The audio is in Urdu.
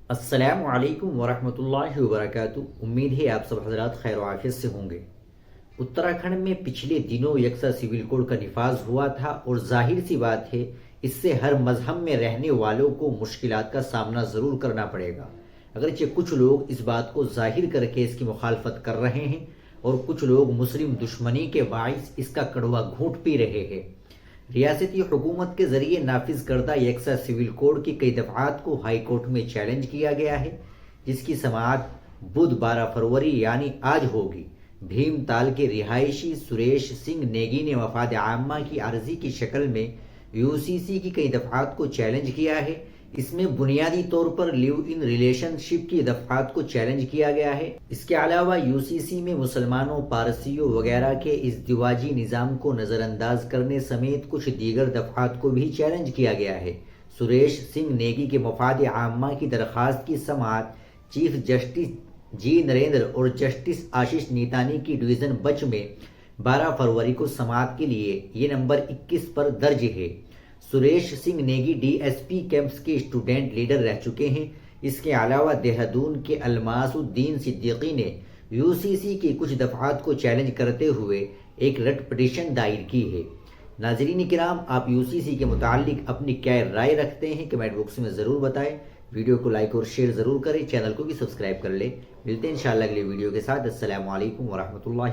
السلام علیکم ورحمۃ اللہ وبرکاتہ۔ امید ہے آپ سب حضرات خیر و عافیت سے ہوں گے۔ اتراکھنڈ میں پچھلے دنوں یکساں سول کوڈ کا نفاذ ہوا تھا اور ظاہر سی بات ہے اس سے ہر مذہب میں رہنے والوں کو مشکلات کا سامنا ضرور کرنا پڑے گا، اگرچہ کچھ لوگ اس بات کو ظاہر کر کے اس کی مخالفت کر رہے ہیں اور کچھ لوگ مسلم دشمنی کے باعث اس کا کڑوا گھونٹ پی رہے ہیں۔ ریاستی حکومت کے ذریعے نافذ کردہ یکساں سول کوڈ کی کئی دفعات کو ہائی کورٹ میں چیلنج کیا گیا ہے، جس کی سماعت بدھ 12 فروری یعنی آج ہوگی۔ بھیم تال کے رہائشی سریش سنگھ نیگی نے مفاد عامہ کی عرضی کی شکل میں یو سی سی کی کئی دفعات کو چیلنج کیا ہے۔ اس میں بنیادی طور پر لیو ان ریلیشن شپ کی دفعات کو چیلنج کیا گیا ہے۔ اس کے علاوہ یو سی سی میں مسلمانوں، پارسیوں وغیرہ کے ازدواجی نظام کو نظر انداز کرنے سمیت کچھ دیگر دفعات کو بھی چیلنج کیا گیا ہے۔ سریش سنگھ نیگی کے مفاد عامہ کی درخواست کی سماعت چیف جسٹس جی نریندر اور جسٹس آشیش نیتانی کی ڈویژن بنچ میں 12 فروری کو سماعت کے لیے یہ نمبر 21 پر درج ہے۔ Suresh Singh Negi D S P campus کے اسٹوڈنٹ لیڈر رہ چکے ہیں۔ اس کے علاوہ دہرادون کے الماس الدین صدیقی نے یو سی سی کی کچھ دفعات کو چیلنج کرتے ہوئے ایک رٹ پٹیشن دائر کی ہے۔ ناظرین کرام، آپ یو سی سی کے متعلق اپنی کیا رائے رکھتے ہیں کمنٹ باکس میں ضرور بتائیں۔ ویڈیو کو لائک اور شیئر ضرور کریں، چینل کو بھی سبسکرائب کر لیں۔ ملتے ہیں انشاءاللہ اگلے ویڈیو کے ساتھ۔ السلام علیکم ورحمۃ اللہ۔